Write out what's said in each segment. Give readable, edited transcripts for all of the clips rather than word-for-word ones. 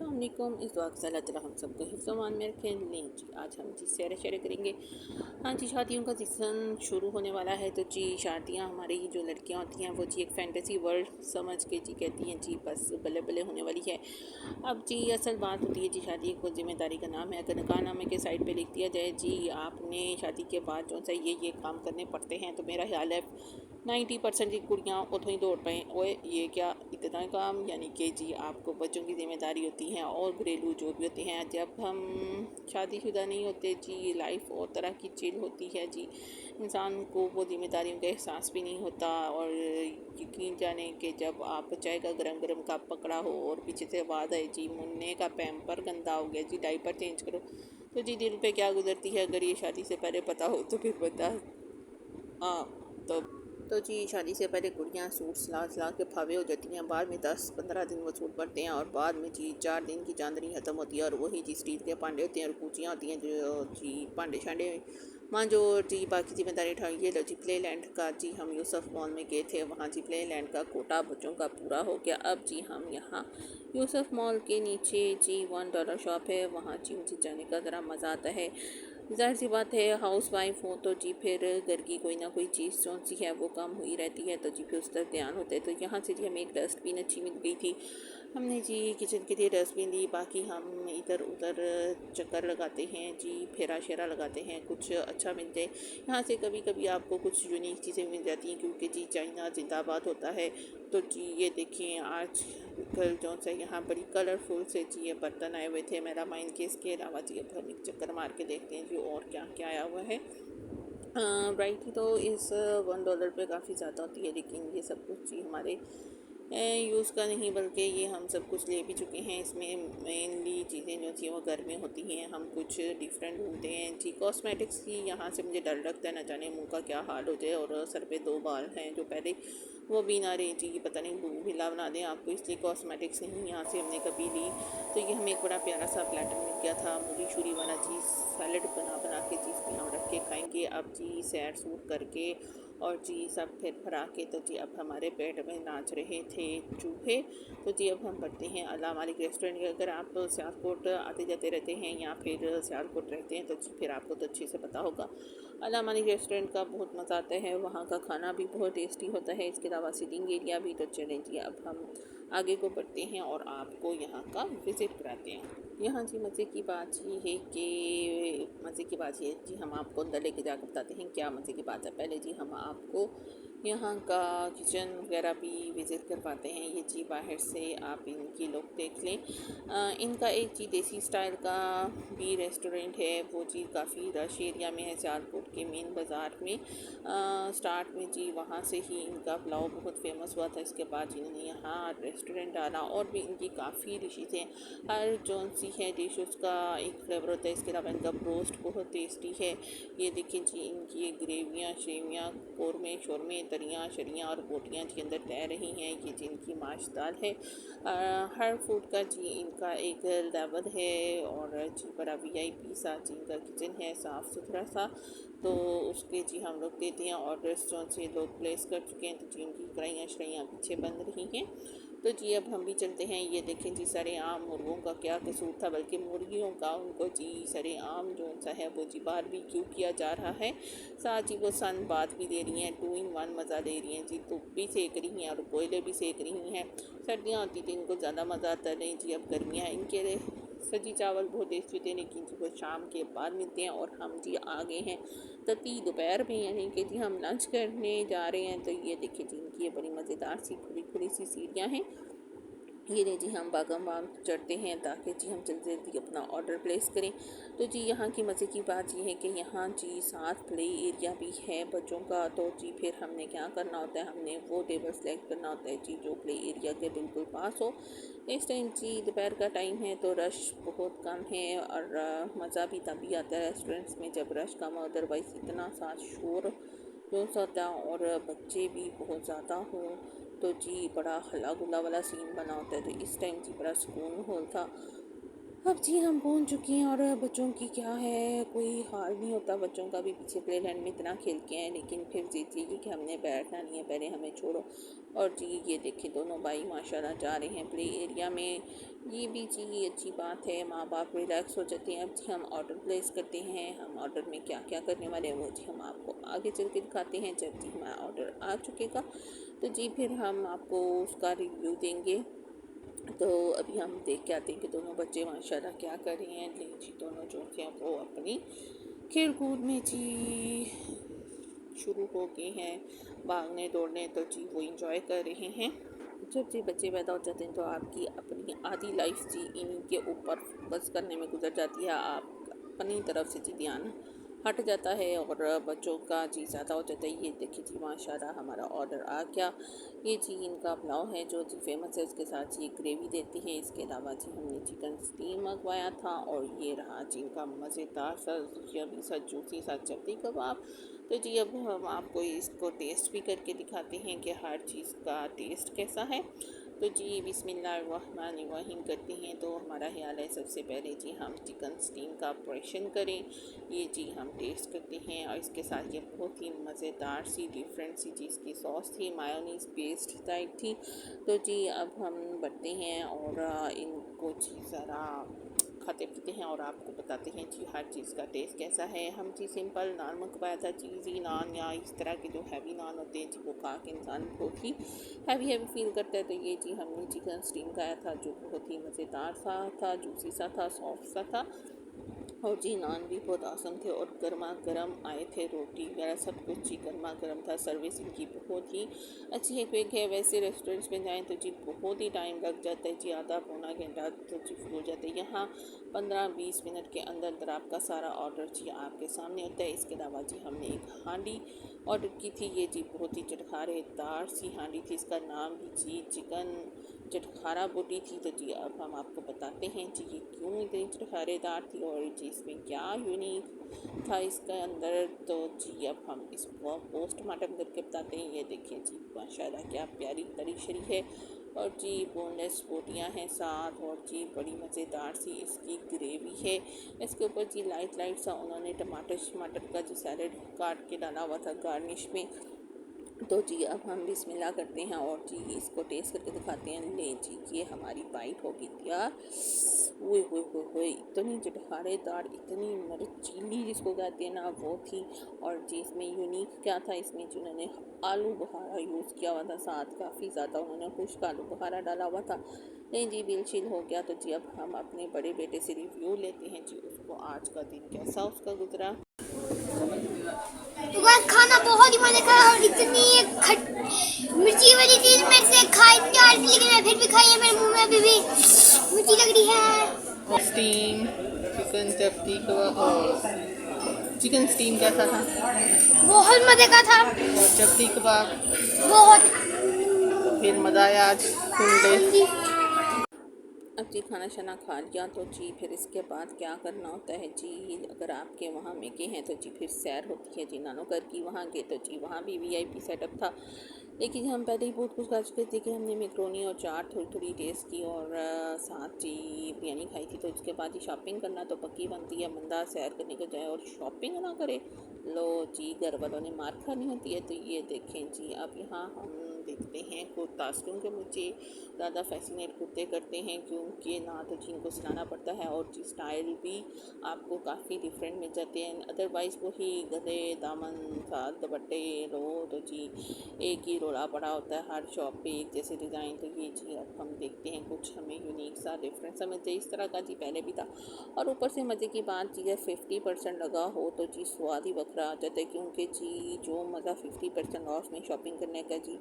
अस्सलामुअलैकुम। इस दुआ के साथ अल्लाह ताला हम सबको हिफ्ज़-ओ-अमान में रखें। लें जी, आज हम जी सैर शेयर करेंगे। हाँ जी, शादियों का सीज़न शुरू होने वाला है, तो जी शादियाँ हमारी जो लड़कियाँ होती हैं वो जी एक फ़ैंटेसी वर्ल्ड समझ के जी कहती हैं जी बस बल्ले बल्ले होने वाली है। अब जी असल बात होती है जी, शादी को ज़िम्मेदारी का नाम है। अगर निकाहनामे के साइड पे लिख दिया जाए जी आपने शादी के बाद जो सा ये काम करने पड़ते हैं, तो मेरा ख्याल है 90% की कुड़ियाँ उठो ही दौड़ पाएँ, ओए ये क्या इतना काम, यानी कि जी आपको बच्चों की ज़िम्मेदारी होती है और घरेलू जो भी होते हैं। जब हम शादीशुदा नहीं होते जी, लाइफ और तरह की चिल होती है जी, इंसान को वो ज़िम्मेदारियों का एहसास भी नहीं होता। और यकीन जाने कि जब आप चाय का गरम गरम कप पकड़ा हो और पीछे से आवाज़ आए जी मुन्ने का पैम्पर गंदा हो गया जी, डाइपर चेंज करो, तो जी दिल पे क्या गुजरती है। अगर ये शादी से पहले पता हो तो फिर बता। हाँ, तो जी शादी से पहले कुड़ियाँ सूट सिला सिला के फावे हो जाती हैं। बाद में 10-15 दिन वो सूट पड़ते हैं और बाद में जी 4 दिन की चांदनी ख़त्म होती है और वही जी स्टील के भांडे होते हैं और कूचियाँ होती हैं जो जी भांडे शांडे मांजो और जी बाकी जिम्मेदारी उठाओ। ये लो जी प्ले लैंड का जी हम यूसुफ मॉल में गए थे, वहाँ जी प्ले लैंड का कोटा बच्चों का पूरा हो गया। अब जी हम यहाँ यूसुफ मॉल के नीचे जी $1 शॉप है, वहाँ जी मुझे जाने का ज़रा मज़ा आता है। ज़ाहिर सी बात है हाउस वाइफ हो तो जी फिर घर की कोई ना कोई चीज़ जो सी है वो कम हुई रहती है, तो जी फिर उस तरफ ध्यान होता है। तो यहाँ से जी हमें एक डस्टबिन अच्छी मिल गई थी, हमने जी किचन के लिए डस्टबिन ली। बाकी हम इधर उधर चक्कर लगाते हैं जी, फेरा शेरा लगाते हैं, कुछ अच्छा मिल जाए। यहाँ से कभी कभी आपको कुछ यूनिक चीज़ें मिल जाती हैं क्योंकि जी चाइना जिंदाबाद होता है। तो जी ये देखिए आज कल जो सा यहाँ बड़ी कलरफुल से जी ये बर्तन आए हुए थे मेरा माइन के। इसके अलावा जी अब हम एक चक्कर मार के देखते हैं जी और क्या क्या आया हुआ है। वैरायटी तो इस $1 पे काफ़ी ज़्यादा होती है, लेकिन ये सब कुछ जी हमारे यूज़ का नहीं बल्कि ये हम सब कुछ ले भी चुके हैं। इसमें मेनली चीज़ें जो थी वो घर में होती हैं, हम कुछ डिफरेंट ढूंढते हैं जी। कॉस्मेटिक्स की यहाँ से मुझे डर लगता है, ना जाने मुंह का क्या हाल हो जाए। और सर पे 2 बाल हैं जो पहले वो भी ना रहे जी, पता नहीं ढीला बना दें आपको, इसलिए कॉस्मेटिक्स नहीं यहाँ से हमने कभी ली। तो ये हमें एक बड़ा प्यारा सा प्लेटर मिल गया था, मूली शूरी वाला चीज़ सैलड बना बना के चीज़ में हम रख के खाएंगे। अब जी सैर सूट करके और जी सब फिर फरा के तो जी अब हमारे पेट में नाच रहे थे चूहे। तो जी अब हम बढ़ते हैं अला मालिक रेस्टोरेंट के। अगर आप सियालकोट आते जाते रहते हैं या फिर सियालकोट रहते हैं तो जी फिर आपको तो अच्छे से पता होगा अला मालिक रेस्टोरेंट का बहुत मज़ा आता है, वहाँ का खाना भी बहुत टेस्टी होता है। इसके अलावा सीटिंग एरिया भी। तो चलें जी अब हम आगे को बढ़ते हैं और आपको यहाँ का विज़िट कराते हैं। यहाँ जी मज़े की बात ये है कि जी हम आपको अंदर लेके जाकर बताते हैं क्या मज़े की बात है। पहले जी हम आपको यहाँ का किचन वगैरह भी विज़िट करवाते हैं। ये जी बाहर से आप इनकी लुक देख लें। इनका एक जी देसी स्टाइल का भी रेस्टोरेंट है, वो जी काफ़ी रश एरिया में है सियालकोट के मेन बाज़ार में। स्टार्ट में जी वहाँ से ही इनका पुलाव बहुत फेमस हुआ था, इसके बाद इन्होंने यहाँ रेस्टोरेंट डाला और भी इनकी काफ़ी डिशेज़ हैं। हर जौन सी है डिश उसका एक फ्लेवर होता है। इसके अलावा इनका ब्रोस्ट बहुत टेस्टी है। ये देखिए जी इनकी ग्रेवियाँ शेवियाँ कौरमे शौरमे तरियाँ शरियाँ और बोटियाँ जी अंदर तैर रही हैं। ये जी इनकी माश दाल है। हर फूड का जी इनका एक लेवल है और जी बड़ा VIP सा जी इनका किचन है, साफ़ सुथरा सा। तो उसके जी हम लोग देते हैं और रेस्टोरेंट से लोग प्लेस कर चुके हैं, तो जी उनकी कढ़ाइयाँ शढ़ाइयाँ पीछे बन रही हैं। तो जी अब हम भी चलते हैं। ये देखें जी सरेआम मुर्गों का क्या कसूर था, बल्कि मुर्गियों का, उनको जी सरेआम जो सा है वो जी बारबेक्यू किया जा रहा है। साथ जी वो सन बात भी दे रही हैं, 2 in 1 मज़ा दे रही हैं जी। धूप भी सेक रही हैं और कोयले भी सेक रही हैं। सर्दियाँ होती थी इनको ज़्यादा मज़ा आता नहीं जी, अब गर्मियाँ इनके सजी चावल बहुत टेस्टी थे, लेकिन जी वो शाम के बाद मिलते हैं और हम जी आ गए हैं तती दोपहर में, यानी कि जी हम लंच करने जा रहे हैं। तो ये देखिए जी इनकी ये बड़ी मज़ेदार सी खुली खुली सी सीढ़ियाँ हैं। ये नहीं जी हम बागम बाग चढ़ते हैं ताकि जी हम जल्दी जल्दी अपना ऑर्डर प्लेस करें। तो जी यहाँ की मज़े की बात ये है कि यहाँ जी साथ प्ले एरिया भी है बच्चों का। तो जी फिर हमने क्या करना होता है, हमने वो टेबल सेलेक्ट करना होता है जी जो प्ले एरिया के बिल्कुल पास हो। इस टाइम जी दोपहर का टाइम है तो रश बहुत कम है और मज़ा भी तभी आता है रेस्टोरेंट्स में जब रश कम हो। अदरवाइज़ इतना सा शोर जो होता और बच्चे भी बहुत ज़्यादा हों तो जी बड़ा हल्ला गुल्ला वाला सीन बना होता है। तो इस टाइम जी बड़ा सुकून माहौल था। अब जी हम पहुंच चुके हैं और बच्चों की क्या है, कोई हाल नहीं होता। बच्चों का भी पीछे प्ले लैंड में इतना खेल के हैं, लेकिन फिर जीत ये कि हमने बैठना नहीं है, पहले हमें छोड़ो। और जी ये देखिए दोनों भाई माशाल्लाह जा रहे हैं प्ले एरिया में। ये भी जी अच्छी बात है, माँ बाप रिलैक्स हो जाते हैं। अब जी हम ऑर्डर प्लेस करते हैं। हम ऑर्डर में क्या क्या करने वाले हैं वो जी हम आपको आगे चल के दिखाते हैं। जब जी हमारा ऑर्डर आ चुकेगा तो जी फिर हम आपको उसका रिव्यू देंगे। तो अभी हम देख के आते हैं कि दोनों बच्चे माशाल्लाह क्या कर रहे हैं। ले जी दोनों जो हैं वो अपनी खेल कूद में जी शुरू हो गए हैं, भागने दौड़ने। तो जी वो इंजॉय कर रहे हैं। जब जी बच्चे पैदा हो जाते हैं तो आपकी अपनी आधी लाइफ जी इन्हीं के ऊपर फोकस करने में गुजर जाती है। आप अपनी तरफ से जी ध्यान हट जाता है और बच्चों का जी ज़्यादा हो जाता है। ये देखिए जी माशाल्लाह हमारा ऑर्डर आ गया। ये जी इनका पुलाव है जो जी फेमस है, इसके साथ जी ग्रेवी देती है। इसके अलावा जी हमने चिकन स्टीम मंगवाया था और ये रहा जी इनका मज़ेदार सा यम्मी सा जूसी सा चपटी कबाब। तो जी अब हम आपको इसको टेस्ट भी करके दिखाते हैं कि हर चीज़ का टेस्ट कैसा है। तो जी बिस्मिल्लाहिर्रहमानिर्रहीम करते हैं। तो हमारा ख्याल है सबसे पहले जी हम चिकन स्टीम का ऑपरेशन करें। ये जी हम टेस्ट करते हैं और इसके साथ ये बहुत ही मज़ेदार सी डिफरेंट सी चीज़ की सॉस थी, मायोनीज पेस्ट टाइप थी। तो जी अब हम बढ़ते हैं और इनको जी ज़रा खाते पीते हैं और आपको बताते हैं जी हर चीज़ का टेस्ट कैसा है। हम जी सिंपल नान मंगवाया था, चीज़ी नान या इस तरह के जो हैवी नान होते हैं जी वो खा के इंसान बहुत ही हैवी हैवी फील करता है। तो ये जी हमने चिकन स्टीम खाया था जो बहुत ही मज़ेदार सा था, जूसी सा था, सॉफ्ट सा था। और जी नान भी बहुत आसम थे और गर्मा गर्म आए थे, रोटी वगैरह सब कुछ जी गर्मा गर्म था। सर्विस इनकी बहुत ही अच्छी है, क्विक है। वैसे रेस्टोरेंट्स में जाएं तो जी बहुत ही टाइम लग जाता है जी, आधा पौना घंटा तो जी फुल हो जाता है। यहाँ 15-20 मिनट के अंदर अंदर आपका सारा ऑर्डर जी आपके सामने होता है। इसके अलावा जी हमने एक हांडी ऑर्डर की थी। ये जी बहुत ही चटखारेदार सी हांडी थी, इसका नाम भी जी चिकन चटखारा बोटी थी। तो जी अब हम आपको बताते हैं जी ये क्यों इतनी चटखारेदार थी और जी इसमें क्या यूनिक था इसके अंदर। तो जी अब हम इसको पोस्टमार्टम करके बताते हैं। ये देखिए जी माशाल्लाह क्या प्यारी तरी शरी है और जी बोनलेस बोटियाँ हैं साथ और जी बड़ी मज़ेदार सी इसकी ग्रेवी है। इसके ऊपर जी लाइट लाइट सा उन्होंने टमाटर का जो सैलेड काट के डाला हुआ था गार्निश में। तो जी अब हम बिस्मिल्लाह करते हैं और जी इसको टेस्ट करके दिखाते हैं। ले जी ये हमारी बाइट होगी तैयार। ओए होए होए होए इतनी चटखारेदार, इतनी मिर्चीली जिसको कहते हैं ना वो थी। और जी इसमें यूनिक क्या था, इसमें जिन्होंने आलू बुखारा यूज़ किया हुआ था, साथ काफ़ी ज़्यादा उन्होंने खुश्क आलू बुखारा डाला हुआ था। नहीं जी बिल शील हो गया। तो जी अब हम अपने बड़े बेटे से रिव्यू लेते हैं जी उसको आज का दिन कैसा उसका गुजरा। तो बस खाना बहुत ही मजे का और इतनी मिर्ची वाली चीज मेरे से खाई नहीं जा रही थी, लेकिन मैं फिर भी खाई है। मेरे मुंह में अभी भी मिर्ची लग रही है। स्टीम चिकन चपटी कबाब और चिकन स्टीम कैसा था बहुत मजे का था। और चपटी कबाब। बहुत। तो फिर मज़ा आया आज सुन ले। हाँ जी। अब जी खाना शाना खा लिया तो जी फिर इसके बाद क्या करना होता है जी, अगर आपके वहाँ मेके हैं तो जी फिर सैर होती है जी नानो घर की। वहाँ गए तो जी वहाँ भी वीआईपी सेटअप था, लेकिन हम पहले ही बहुत कुछ खा चुके थे कि हमने मैक्रोनी और चाट थोड़ी थोड़ी टेस्ट की और साथ जी बिरयानी खाई थी। तो इसके बाद ही शॉपिंग करना तो पक्की बनती है, बंदा सैर करने को जाए और शॉपिंग ना करे, लो जी घर वालों ने मार खानी होती है। तो ये देखें जी अब यहाँ हम देखते हैं कुर्तास, क्योंकि मुझे ज़्यादा फैसिनेट कुर्ते करते हैं क्योंकि ना तो जी इनको सिलाना पड़ता है और जी स्टाइल भी आपको काफ़ी डिफरेंट मिल जाते हैं। अदरवाइज़ वही गले दामन साथ दुपट्टे लो तो जी एक ही रोला पड़ा होता है हर शॉप पे एक जैसे डिज़ाइन। तो ये जी अब हम देखते हैं कुछ हमें यूनिक सा डिफरेंट सा मिलता है। इस तरह का जी पहले भी था और ऊपर से मज़े की बात जी है 50% लगा हो तो जी स्वाद ही बखरा आ जाता है, क्योंकि जी जो मज़ा 50% ऑफ में शॉपिंग करने का जी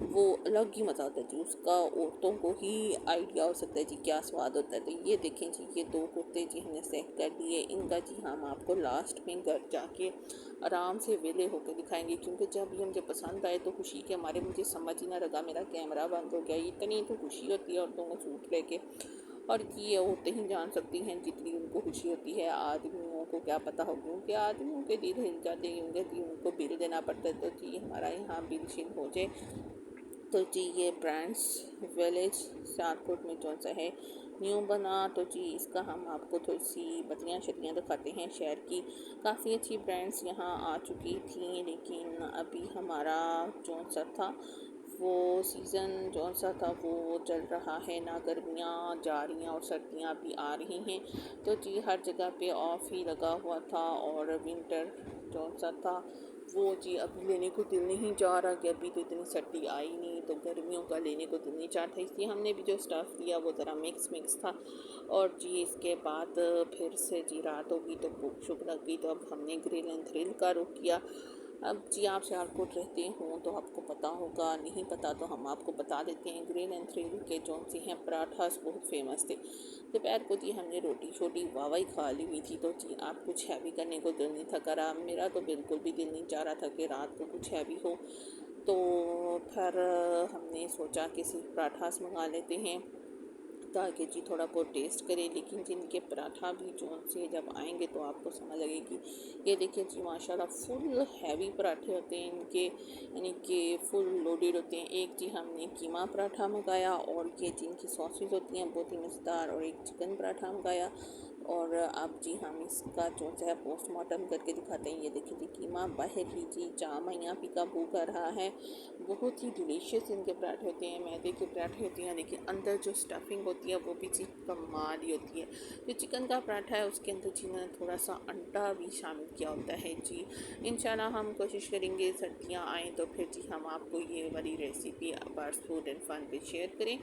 वो अलग ही मज़ा आता है जी, उसका औरतों को ही आइडिया हो सकता है जी क्या स्वाद होता है। तो ये देखें जी ये दो कुर्ते जी हमने सेट कर दिए। इनका जी हम आपको लास्ट में घर जाके आराम से वेले होकर दिखाएंगे, क्योंकि जब ये मुझे पसंद आए तो खुशी के हमारे मुझे समझ ही ना लगा, मेरा कैमरा बंद हो गया। इतनी तो खुशी होती है औरतों को सूट लेके, और ये औरतें ही जान सकती हैं जितनी उनको खुशी होती है। आदमियों को क्या पता हो, क्योंकि आदमियों के दिल हिल जाते हैं क्योंकि उनको बिल देना पड़ता है। तो जी हमारा यहाँ बिल शिल हो जाए तो जी ये ब्रांड्स विलेज शाहकोट में जो सा है न्यू बना। तो जी इसका हम आपको थोड़ी सी बतियाँ शतियाँ दिखाते हैं शहर की। काफ़ी अच्छी ब्रांड्स यहाँ आ चुकी थी, लेकिन अभी हमारा जो सा था वो सीज़न जो सा था वो चल रहा है ना, गर्मियाँ जा रही हैं और सर्दियाँ भी आ रही हैं। तो जी हर जगह पे ऑफ ही लगा हुआ था, और विंटर जो सा था वो जी अभी लेने को दिल नहीं चाह रहा कि अभी तो इतनी सर्दी आई नहीं, तो गर्मियों का लेने को दिल नहीं चाहता, इसलिए हमने भी जो स्टफ़ लिया वो ज़रा मिक्स था। और जी इसके बाद फिर से जी रात होगी तो भूख शुक लग गई, तो अब हमने ग्रिल एंड थ्रिल का रुख किया। अब जी आप सियालकोट रहते हों तो आपको पता होगा, नहीं पता तो हम आपको बता देते हैं। ग्रिल एंड थ्रिल के जो से हैं पराठास बहुत फेमस थे। दोपहर को जी हमने रोटी छोटी वाह ही खा ली हुई थी, तो जी आप कुछ हैवी करने को दिल नहीं था करा। मेरा तो बिल्कुल भी दिल नहीं चाह रहा था कि रात को कुछ हैवी हो, तो फिर हमने सोचा कि सिर्फ पराठास मंगा लेते हैं ताकि जी थोड़ा बहुत टेस्ट करें। लेकिन जिनके पराठा भी जो से जब आएंगे तो आपको समझ लगेगी। ये देखिए जी माशाल्लाह फुल हैवी पराठे होते हैं इनके, यानी कि फुल लोडेड होते हैं। एक जी हमने कीमा पराठा मंगाया, और ये जिनकी सॉसेज होती हैं बहुत ही मज़ेदार, और एक चिकन पराठा मंगाया। और अब जी हम इसका जो है पोस्टमार्टम करके दिखाते हैं। ये देखिए जी कीमा बाहर ही जी चामियाँ पीका बू कर रहा है। बहुत ही डिलीशियस इनके पराठे होते हैं, मैदे के पराठे होते हैं, लेकिन अंदर जो स्टफिंग होती है वो भी जी कमाल ही होती है। जो चिकन का पराठा है उसके अंदर जी मैंने थोड़ा सा अंडा भी शामिल किया होता है जी। इंशाल्लाह हम कोशिश करेंगे सर्दियाँ आएँ तो फिर जी हम आपको ये वाली रेसिपी बार्स फूड एंड फन पे शेयर करें।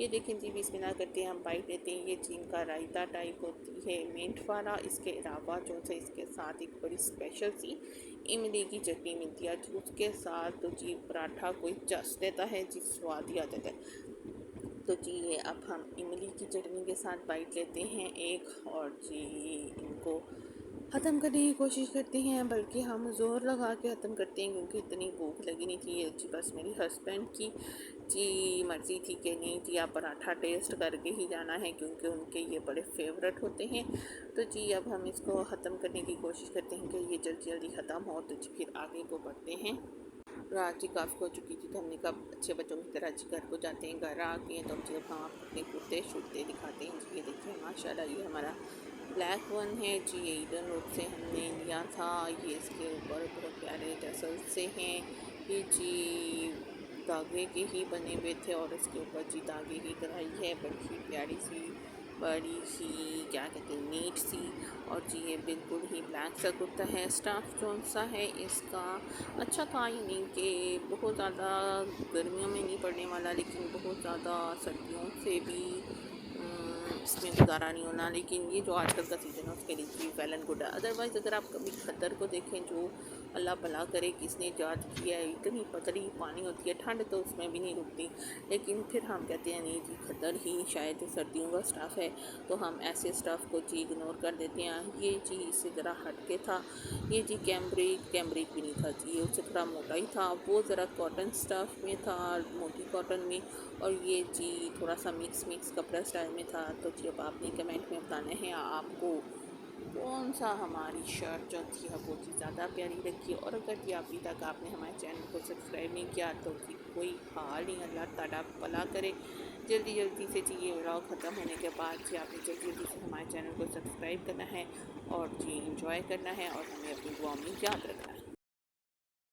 ये देखें जी बिस्मिल्लाह करते हैं, हम बाइट लेते हैं। ये जी इनका रायता टाइप होती है मिंट वाला। इसके अलावा जो है इसके साथ एक बड़ी स्पेशल सी इमली की चटनी मिलती है, तो उसके साथ तो जी पराठा कोई चस देता है जी, स्वाद ही आ जाता है। तो जी ये अब हम इमली की चटनी के साथ बाइट लेते हैं एक, और जी इनको ख़त्म करने की कोशिश करते हैं, बल्कि हम ज़ोर लगा के ख़त्म करते हैं क्योंकि इतनी भूख लगी नहीं थी। जी बस मेरी हस्बैंड की जी मर्ज़ी थी कि नहीं जी आप पराठा टेस्ट करके ही जाना है, क्योंकि उनके ये बड़े फेवरेट होते हैं। तो जी अब हम इसको ख़त्म करने की कोशिश करते हैं कि ये जल्दी जल्दी ख़त्म हो, तो जी फिर आगे को बढ़ते हैं। रात जी काफ़ी हो चुकी थी, तो हमने कहा अच्छे बच्चों की तरह जी घर को जाते हैं। घर आ गए तो जब हम अपने कुर्ते शुरते दिखाते हैं जी। ये देखिए माशाल्लाह ये हमारा ब्लैक वन है जी, ये ईडन रोड से हमने लिया था। ये इसके ऊपर बहुत प्यारे टसल से हैं, ये जी धागे के ही बने हुए थे, और इसके ऊपर जी धागे की कढ़ाई है बड़ी प्यारी सी, बड़ी सी क्या कहते हैं नीट सी। और जी ये बिल्कुल ही ब्लैक सा कुर्ता है। स्टाफ जो सा है इसका अच्छा था ही नहीं कि बहुत ज़्यादा गर्मियों में नहीं पड़ने वाला, लेकिन बहुत ज़्यादा सर्दियों से भी इसमें गुजारा नहीं होना। लेकिन ये जो आजकल का सीज़न है उसके लिए भी वेल एंड गुड है। अदरवाइज़ अगर आप कभी खद्दर को देखें, जो अल्लाह भला करे किसने ईजाद किया है, इतनी पतली पानी होती है, ठंड तो उसमें भी नहीं रुकती, लेकिन फिर हम कहते हैं नहीं जी खद्दर ही शायद सर्दियों का स्टफ़ है, तो हम ऐसे स्टफ़ को जी इग्नोर कर देते हैं। ये जी इससे ज़रा हट के था। ये जी कैम्ब्रिक भी नहीं था जी, ये उससे थोड़ा मोटा ही था, वो ज़रा कॉटन स्टफ़ में था, मोटी कॉटन में, और ये जी थोड़ा सा मिक्स कपड़ा स्टाइल में था। तो जी अब आपने कमेंट में बताना है आपको कौन सा हमारी शर्ट जो थी वो चीज़ ज़्यादा प्यारी लगी। और अगर जी अभी तक आपने हमारे चैनल को सब्सक्राइब नहीं किया तो जी कोई हाल नहीं, अल्लाह ताला भला करे। जल्दी से जी ये व्लॉग ख़त्म होने के बाद जी आपने जल्दी से हमारे चैनल को सब्सक्राइब करना है और जी इंजॉय करना है, और हमें अपनी दुआ में याद रखना है।